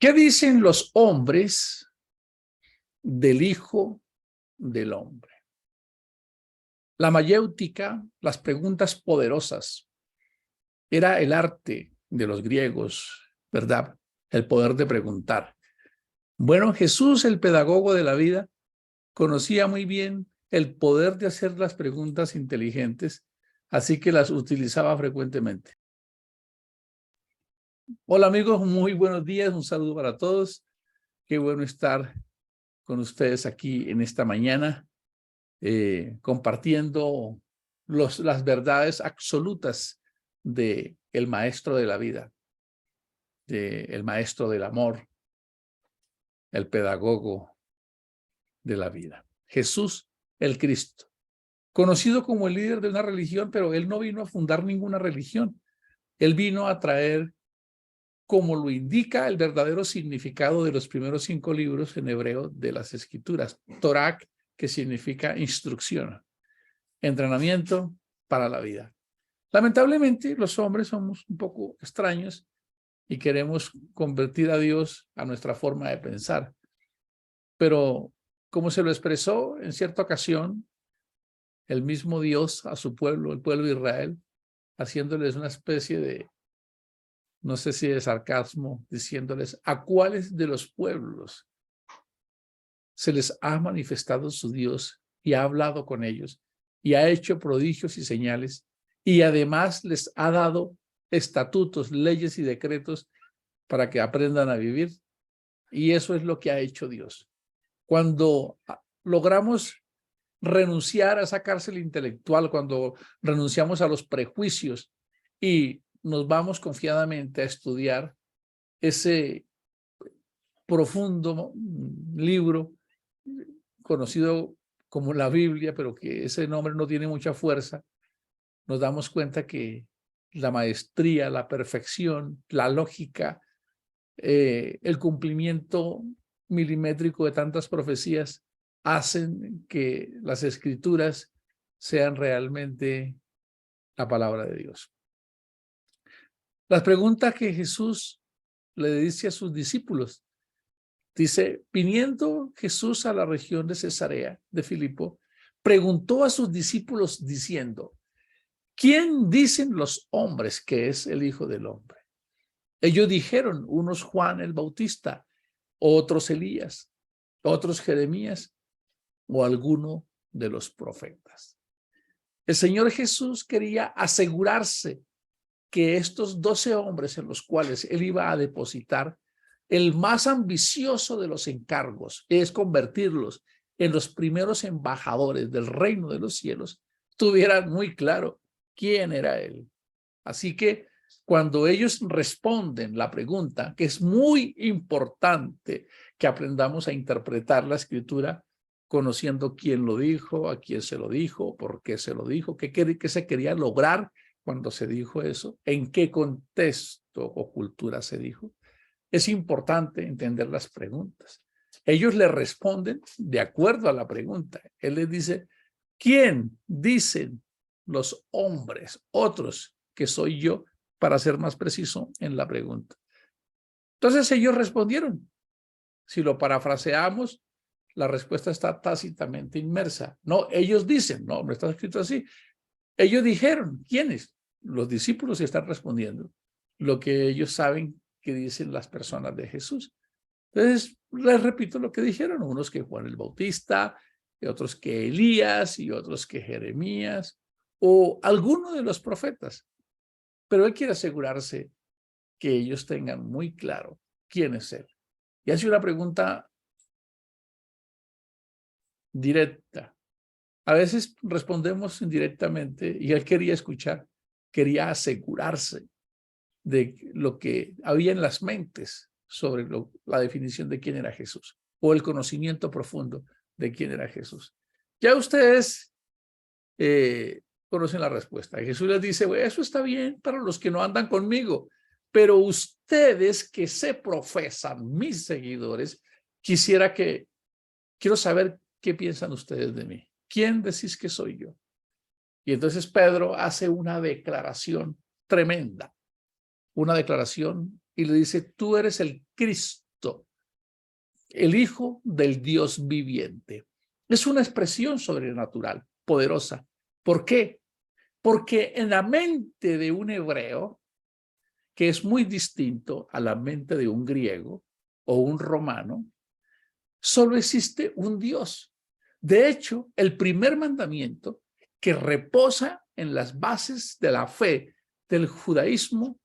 ¿Qué dicen los hombres del Hijo del Hombre? La mayéutica, las preguntas poderosas, era el arte de los griegos, ¿verdad? El poder de preguntar. Bueno, Jesús, el pedagogo de la vida, conocía muy bien el poder de hacer las preguntas inteligentes, así que las utilizaba frecuentemente. Hola amigos, muy buenos días, un saludo para todos. Qué bueno estar con ustedes aquí en esta mañana, compartiendo las verdades absolutas del maestro de la vida, del maestro del amor, el pedagogo de la vida. Jesús el Cristo, conocido como el líder de una religión, pero él no vino a fundar ninguna religión. Él vino a traer, como lo indica el verdadero significado de los primeros 5 libros en hebreo de las Escrituras. Torah, que significa instrucción, entrenamiento para la vida. Lamentablemente, los hombres somos un poco extraños y queremos convertir a Dios a nuestra forma de pensar. Pero, como se lo expresó en cierta ocasión, el mismo Dios a su pueblo, el pueblo de Israel, haciéndoles una especie de, no sé si de sarcasmo, diciéndoles a cuáles de los pueblos se les ha manifestado su Dios y ha hablado con ellos y ha hecho prodigios y señales y además les ha dado estatutos, leyes y decretos para que aprendan a vivir. Y eso es lo que ha hecho Dios. Cuando logramos renunciar a esa cárcel intelectual, cuando renunciamos a los prejuicios y nos vamos confiadamente a estudiar ese profundo libro conocido como la Biblia, pero que ese nombre no tiene mucha fuerza, nos damos cuenta que la maestría, la perfección, la lógica, el cumplimiento milimétrico de tantas profecías hacen que las Escrituras sean realmente la palabra de Dios. Las preguntas que Jesús le dice a sus discípulos, dice, viniendo Jesús a la región de Cesarea de Filipo, preguntó a sus discípulos diciendo, ¿quién dicen los hombres que es el Hijo del Hombre? Ellos dijeron, unos Juan el Bautista, otros Elías, otros Jeremías o alguno de los profetas. El Señor Jesús quería asegurarse que estos 12 hombres en los cuales él iba a depositar el más ambicioso de los encargos, es convertirlos en los primeros embajadores del reino de los cielos, tuvieran muy claro quién era él. Así que cuando ellos responden la pregunta, que es muy importante que aprendamos a interpretar la Escritura, conociendo quién lo dijo, a quién se lo dijo, por qué se lo dijo, qué se quería lograr cuando se dijo eso, en qué contexto o cultura se dijo. Es importante entender las preguntas. Ellos le responden de acuerdo a la pregunta. Él les dice, ¿quién dicen los hombres, otros, que soy yo, para ser más preciso en la pregunta? Entonces ellos respondieron. Si lo parafraseamos, la respuesta está tácitamente inmersa. No, ellos dicen, no está escrito así. Ellos dijeron, ¿quiénes? Los discípulos están respondiendo lo que ellos saben que dicen las personas de Jesús. Entonces, les repito lo que dijeron, unos que Juan el Bautista, y otros que Elías, y otros que Jeremías, o alguno de los profetas. Pero él quiere asegurarse que ellos tengan muy claro quién es él. Y hace una pregunta directa. A veces respondemos indirectamente y él quería escuchar, quería asegurarse de lo que había en las mentes sobre la definición de quién era Jesús o el conocimiento profundo de quién era Jesús. Ya ustedes conocen la respuesta. Jesús les dice, eso está bien para los que no andan conmigo, pero ustedes que se profesan, mis seguidores, quiero saber qué piensan ustedes de mí. ¿Quién decís que soy yo? Y entonces Pedro hace una declaración tremenda, una declaración y le dice, tú eres el Cristo, el Hijo del Dios viviente. Es una expresión sobrenatural, poderosa. ¿Por qué? Porque en la mente de un hebreo, que es muy distinto a la mente de un griego o un romano, solo existe un Dios. De hecho, el primer mandamiento que reposa en las bases de la fe del judaísmo,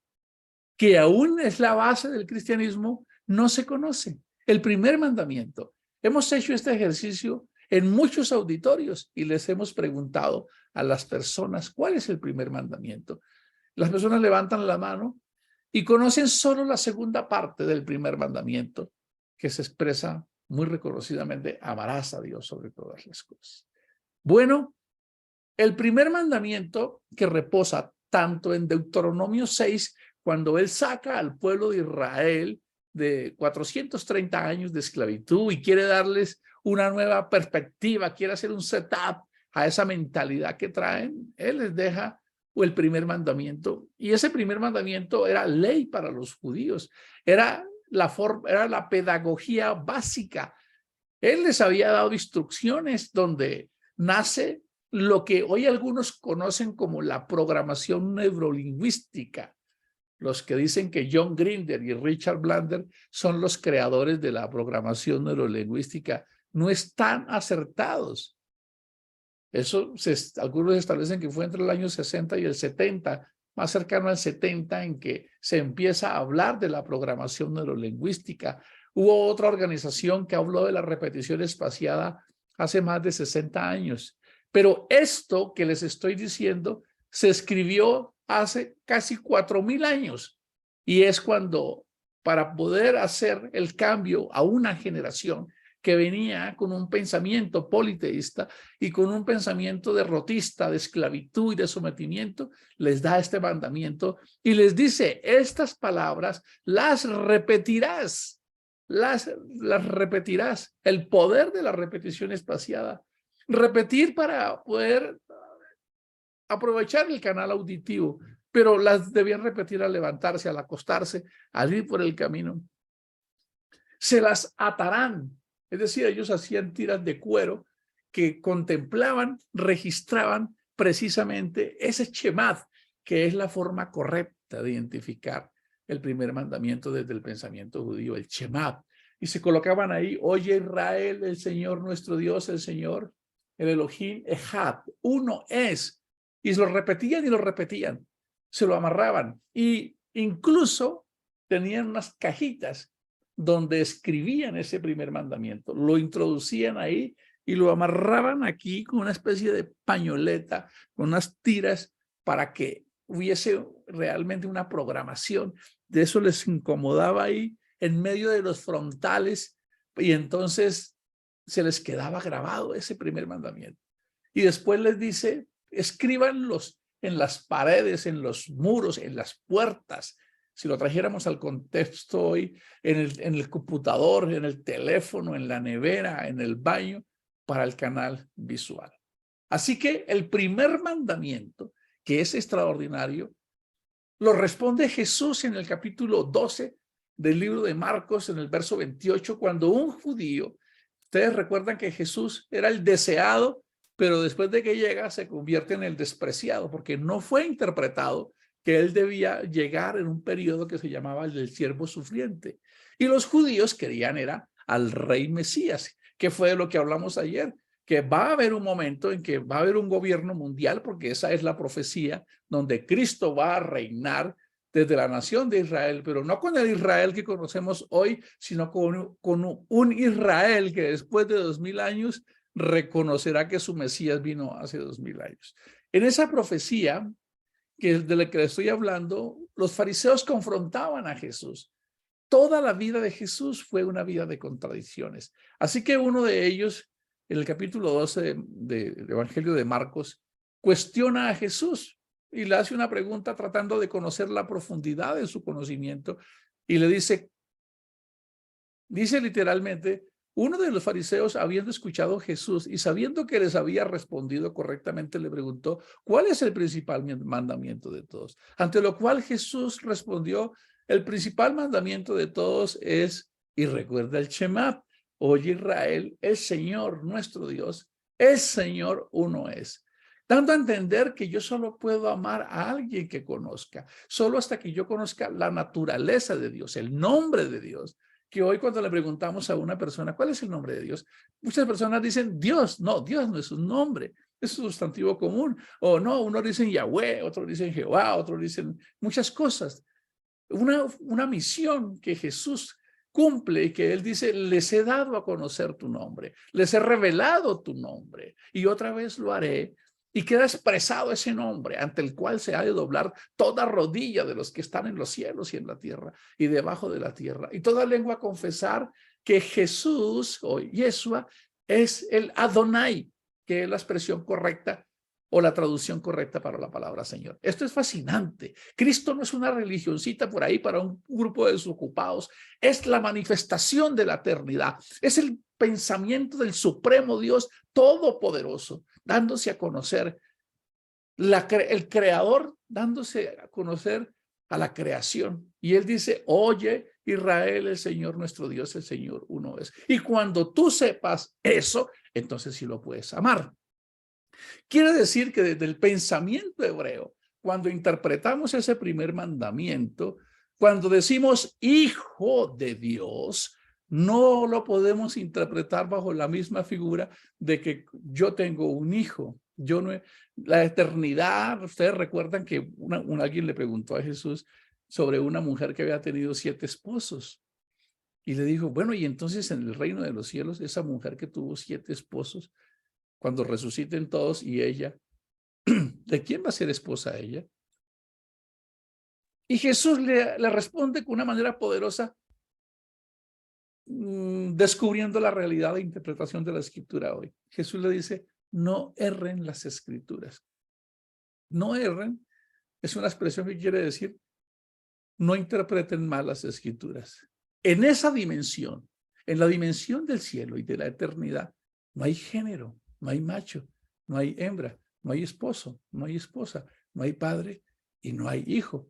que aún es la base del cristianismo, no se conoce. El primer mandamiento. Hemos hecho este ejercicio en muchos auditorios y les hemos preguntado a las personas cuál es el primer mandamiento. Las personas levantan la mano y conocen solo la segunda parte del primer mandamiento, que se expresa muy reconocidamente: amarás a Dios sobre todas las cosas. Bueno, el primer mandamiento que reposa tanto en Deuteronomio 6, cuando él saca al pueblo de Israel de 430 años de esclavitud y quiere darles una nueva perspectiva, quiere hacer un setup a esa mentalidad que traen, él les deja el primer mandamiento. Y ese primer mandamiento era ley para los judíos, era la pedagogía básica. Él les había dado instrucciones donde nace lo que hoy algunos conocen como la programación neurolingüística. Los que dicen que John Grinder y Richard Bandler son los creadores de la programación neurolingüística no están acertados. Eso algunos establecen que fue entre el año 60 y el 70, más cercano al 70, en que se empieza a hablar de la programación neurolingüística. Hubo otra organización que habló de la repetición espaciada hace más de 60 años. Pero esto que les estoy diciendo se escribió hace casi 4.000 años. Y es cuando, para poder hacer el cambio a una generación que venía con un pensamiento politeísta y con un pensamiento derrotista, de esclavitud y de sometimiento, les da este mandamiento y les dice: estas palabras las repetirás, las repetirás. El poder de la repetición espaciada. Repetir para poder aprovechar el canal auditivo, pero las debían repetir al levantarse, al acostarse, al ir por el camino. Se las atarán. Es decir, ellos hacían tiras de cuero que contemplaban, registraban precisamente ese Shemad, que es la forma correcta de identificar el primer mandamiento desde el pensamiento judío, el Shemad. Y se colocaban ahí: oye Israel, el Señor nuestro Dios, el Señor, el Elohim Echad, uno es. Y lo repetían y lo repetían, se lo amarraban y incluso tenían unas cajitas donde escribían ese primer mandamiento, lo introducían ahí y lo amarraban aquí con una especie de pañoleta, con unas tiras, para que hubiese realmente una programación. De eso les incomodaba ahí en medio de los frontales, y entonces se les quedaba grabado ese primer mandamiento. Y después les dice: escríbanlos en las paredes, en los muros, en las puertas. Si lo trajéramos al contexto hoy, en el computador, en el teléfono, en la nevera, en el baño, para el canal visual. Así que el primer mandamiento, que es extraordinario, lo responde Jesús en el capítulo 12 del libro de Marcos, en el verso 28, cuando un judío, ustedes recuerdan que Jesús era el deseado, pero después de que llega se convierte en el despreciado, porque no fue interpretado que él debía llegar en un periodo que se llamaba el del siervo sufriente. Y los judíos querían era al rey Mesías, que fue de lo que hablamos ayer, que va a haber un momento en que va a haber un gobierno mundial, porque esa es la profecía, donde Cristo va a reinar desde la nación de Israel, pero no con el Israel que conocemos hoy, sino con un Israel que después de 2000 años reconocerá que su Mesías vino hace 2000 años. En esa profecía de la que le estoy hablando, los fariseos confrontaban a Jesús. Toda la vida de Jesús fue una vida de contradicciones. Así que uno de ellos, en el capítulo 12 del Evangelio de Marcos, cuestiona a Jesús y le hace una pregunta tratando de conocer la profundidad de su conocimiento, y le dice literalmente: uno de los fariseos, habiendo escuchado a Jesús y sabiendo que les había respondido correctamente, le preguntó: ¿cuál es el principal mandamiento de todos? Ante lo cual Jesús respondió: el principal mandamiento de todos es: y recuerda el Shema, Oye Israel, el Señor nuestro Dios, el Señor uno es. Dando a entender que yo solo puedo amar a alguien que conozca, solo hasta que yo conozca la naturaleza de Dios, el nombre de Dios. Que hoy cuando le preguntamos a una persona, ¿cuál es el nombre de Dios? Muchas personas dicen Dios. No, Dios no es un nombre, es un sustantivo común. O no, unos dicen Yahweh, otros dicen Jehová, otros dicen muchas cosas. Una misión que Jesús cumple y que él dice, les he dado a conocer tu nombre, les he revelado tu nombre y otra vez lo haré. Y queda expresado ese nombre ante el cual se ha de doblar toda rodilla de los que están en los cielos y en la tierra y debajo de la tierra. Y toda lengua confesar que Jesús o Yeshua es el Adonai, que es la expresión correcta o la traducción correcta para la palabra Señor. Esto es fascinante. Cristo no es una religioncita por ahí para un grupo de desocupados. Es la manifestación de la eternidad. Es el pensamiento del supremo Dios todopoderoso, dándose a conocer el creador, dándose a conocer a la creación. Y él dice, oye Israel, el Señor nuestro Dios, el Señor uno es. Y cuando tú sepas eso, entonces sí lo puedes amar. Quiere decir que desde el pensamiento hebreo, cuando interpretamos ese primer mandamiento, cuando decimos hijo de Dios, no lo podemos interpretar bajo la misma figura de que yo tengo un hijo. Yo no, la eternidad, ustedes recuerdan que alguien le preguntó a Jesús sobre una mujer que había tenido 7 esposos. Y le dijo, bueno, y entonces en el reino de los cielos, esa mujer que tuvo 7 esposos, cuando resuciten todos y ella, ¿de quién va a ser esposa ella? Y Jesús le responde con una manera poderosa, descubriendo la realidad de interpretación de la escritura hoy. Jesús le dice, no erren las escrituras. No erren es una expresión que quiere decir, no interpreten mal las escrituras. En esa dimensión, en la dimensión del cielo y de la eternidad, no hay género, no hay macho, no hay hembra, no hay esposo, no hay esposa, no hay padre y no hay hijo.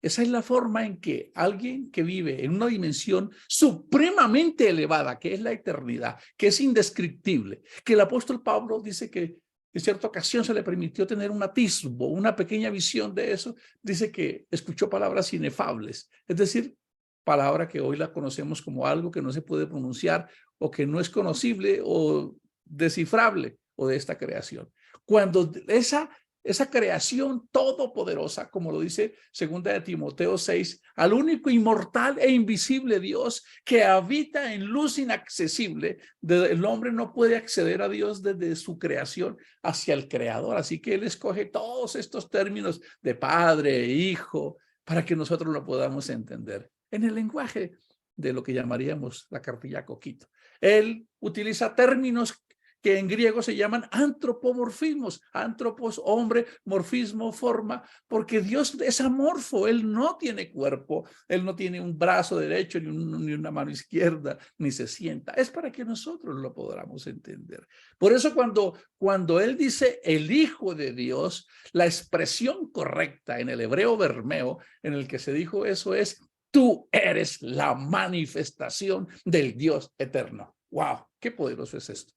Esa es la forma en que alguien que vive en una dimensión supremamente elevada, que es la eternidad, que es indescriptible, que el apóstol Pablo dice que en cierta ocasión se le permitió tener un atisbo, una pequeña visión de eso, dice que escuchó palabras inefables, es decir, palabra que hoy la conocemos como algo que no se puede pronunciar o que no es conocible o descifrable o de esta creación. Cuando esa creación todopoderosa, como lo dice 2 de Timoteo 6, al único inmortal e invisible Dios que habita en luz inaccesible, el hombre no puede acceder a Dios desde su creación hacia el Creador. Así que él escoge todos estos términos de padre, hijo, para que nosotros lo podamos entender en el lenguaje de lo que llamaríamos la cartilla coquito. Él utiliza términos que en griego se llaman antropomorfismos, antropos, hombre, morfismo, forma, porque Dios es amorfo, Él no tiene cuerpo, Él no tiene un brazo derecho, ni una mano izquierda, ni se sienta. Es para que nosotros lo podamos entender. Por eso cuando Él dice el Hijo de Dios, la expresión correcta en el hebreo bermeo, en el que se dijo eso es, tú eres la manifestación del Dios eterno. ¡Wow! ¡Qué poderoso es esto!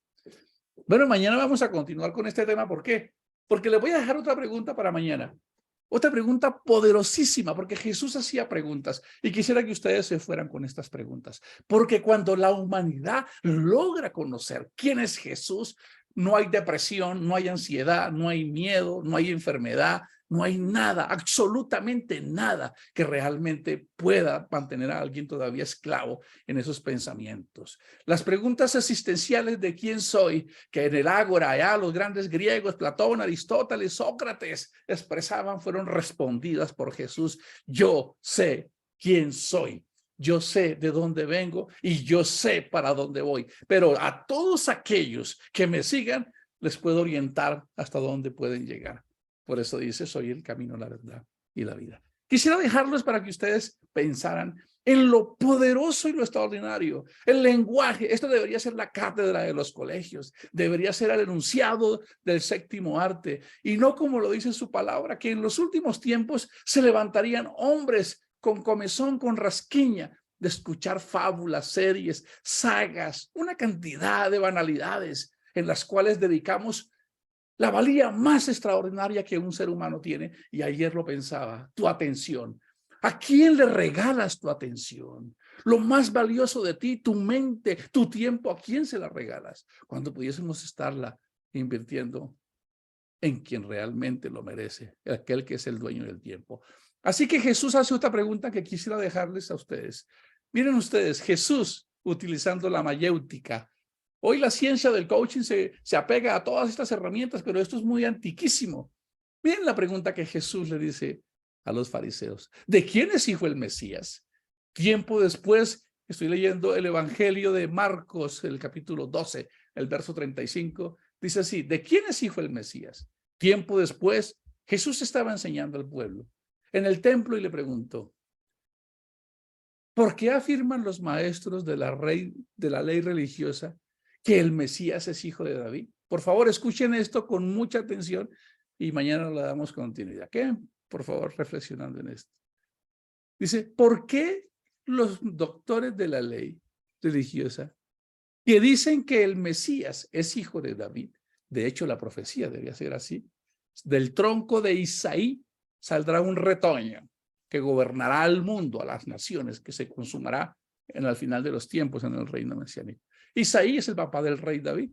Bueno, mañana vamos a continuar con este tema. ¿Por qué? Porque les voy a dejar otra pregunta para mañana. Otra pregunta poderosísima, porque Jesús hacía preguntas y quisiera que ustedes se fueran con estas preguntas. Porque cuando la humanidad logra conocer quién es Jesús, no hay depresión, no hay ansiedad, no hay miedo, no hay enfermedad, no hay nada, absolutamente nada que realmente pueda mantener a alguien todavía esclavo en esos pensamientos. Las preguntas existenciales de quién soy, que en el Ágora, allá los grandes griegos, Platón, Aristóteles, Sócrates, expresaban, fueron respondidas por Jesús. Yo sé quién soy. Yo sé de dónde vengo y yo sé para dónde voy. Pero a todos aquellos que me sigan, les puedo orientar hasta dónde pueden llegar. Por eso dice, soy el camino, la verdad y la vida. Quisiera dejarlos para que ustedes pensaran en lo poderoso y lo extraordinario. El lenguaje, esto debería ser la cátedra de los colegios, debería ser el enunciado del séptimo arte, y no como lo dice su palabra, que en los últimos tiempos se levantarían hombres con comezón, con rasquiña, de escuchar fábulas, series, sagas, una cantidad de banalidades en las cuales dedicamos la valía más extraordinaria que un ser humano tiene. Y ayer lo pensaba, tu atención. ¿A quién le regalas tu atención? Lo más valioso de ti, tu mente, tu tiempo, ¿a quién se la regalas? Cuando pudiésemos estarla invirtiendo en quien realmente lo merece, aquel que es el dueño del tiempo. Así que Jesús hace otra pregunta que quisiera dejarles a ustedes. Miren ustedes, Jesús utilizando la mayéutica. Hoy la ciencia del coaching se apega a todas estas herramientas, pero esto es muy antiquísimo. Miren la pregunta que Jesús le dice a los fariseos. ¿De quién es hijo el Mesías? Tiempo después, estoy leyendo el Evangelio de Marcos, el capítulo 12, el verso 35. Dice así, ¿de quién es hijo el Mesías? Tiempo después, Jesús estaba enseñando al pueblo en el templo y le preguntó, ¿por qué afirman los maestros de la ley religiosa que el Mesías es hijo de David? Por favor, escuchen esto con mucha atención y mañana le damos continuidad. Queden, por favor, reflexionando en esto. Dice, ¿por qué los doctores de la ley religiosa que dicen que el Mesías es hijo de David? De hecho, la profecía debía ser así. Del tronco de Isaí saldrá un retoño que gobernará al mundo, a las naciones, que se consumará en el final de los tiempos en el reino mesiánico. Isaí es el papá del rey David.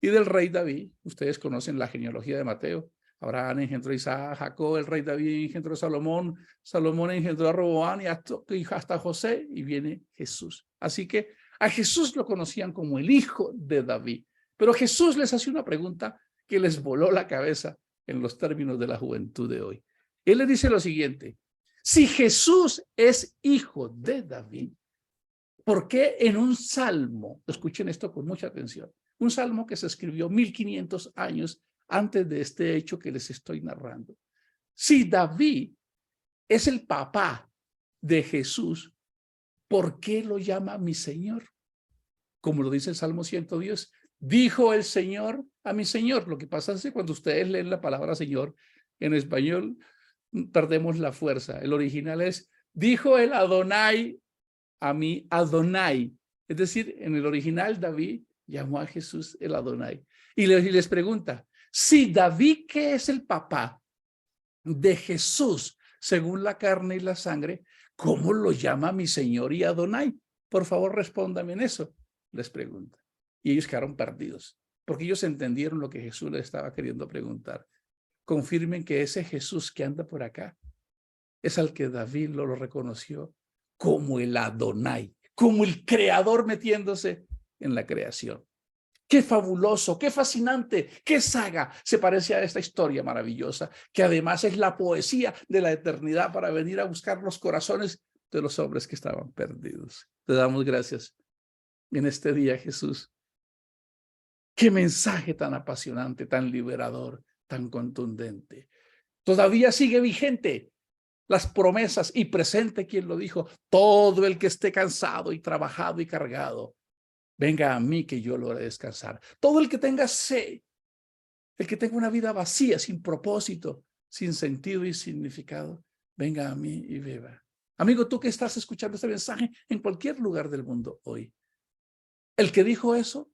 Y del rey David, ustedes conocen la genealogía de Mateo. Abraham engendró a Isaac, Jacob, el rey David engendró a Salomón, Salomón engendró a Roboam y hasta José, y viene Jesús. Así que a Jesús lo conocían como el hijo de David. Pero Jesús les hace una pregunta que les voló la cabeza en los términos de la juventud de hoy. Él le dice lo siguiente, si Jesús es hijo de David, ¿por qué en un salmo, escuchen esto con mucha atención, un salmo que se escribió 1500 años antes de este hecho que les estoy narrando? Si David es el papá de Jesús, ¿por qué lo llama mi Señor? Como lo dice el Salmo 110, dijo el Señor a mi Señor. Lo que pasa es que cuando ustedes leen la palabra Señor en español, perdemos la fuerza. El original es, dijo el Adonai a mi Adonai. Es decir, en el original David llamó a Jesús el Adonai. Y les pregunta, si David, que es el papá de Jesús, según la carne y la sangre, ¿cómo lo llama mi Señor y Adonai? Por favor, respóndame en eso, les pregunta. Y ellos quedaron perdidos, porque ellos entendieron lo que Jesús les estaba queriendo preguntar. Confirmen que ese Jesús que anda por acá es al que David lo reconoció como el Adonai, como el creador metiéndose en la creación. Qué fabuloso, qué fascinante, qué saga se parece a esta historia maravillosa, que además es la poesía de la eternidad para venir a buscar los corazones de los hombres que estaban perdidos. Te damos gracias en este día, Jesús. Qué mensaje tan apasionante, tan liberador, tan contundente. Todavía sigue vigente las promesas y presente quien lo dijo, todo el que esté cansado y trabajado y cargado, venga a mí que yo lo haré descansar. Todo el que tenga sed, el que tenga una vida vacía, sin propósito, sin sentido y significado, venga a mí y beba. Amigo, tú que estás escuchando este mensaje en cualquier lugar del mundo hoy, el que dijo eso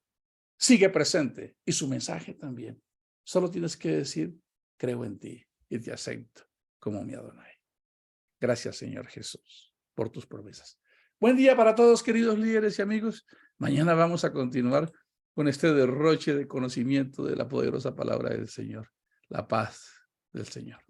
sigue presente y su mensaje también. Solo tienes que decir, creo en ti y te acepto como mi Adonai. Gracias, Señor Jesús, por tus promesas. Buen día para todos, queridos líderes y amigos. Mañana vamos a continuar con este derroche de conocimiento de la poderosa palabra del Señor. La paz del Señor.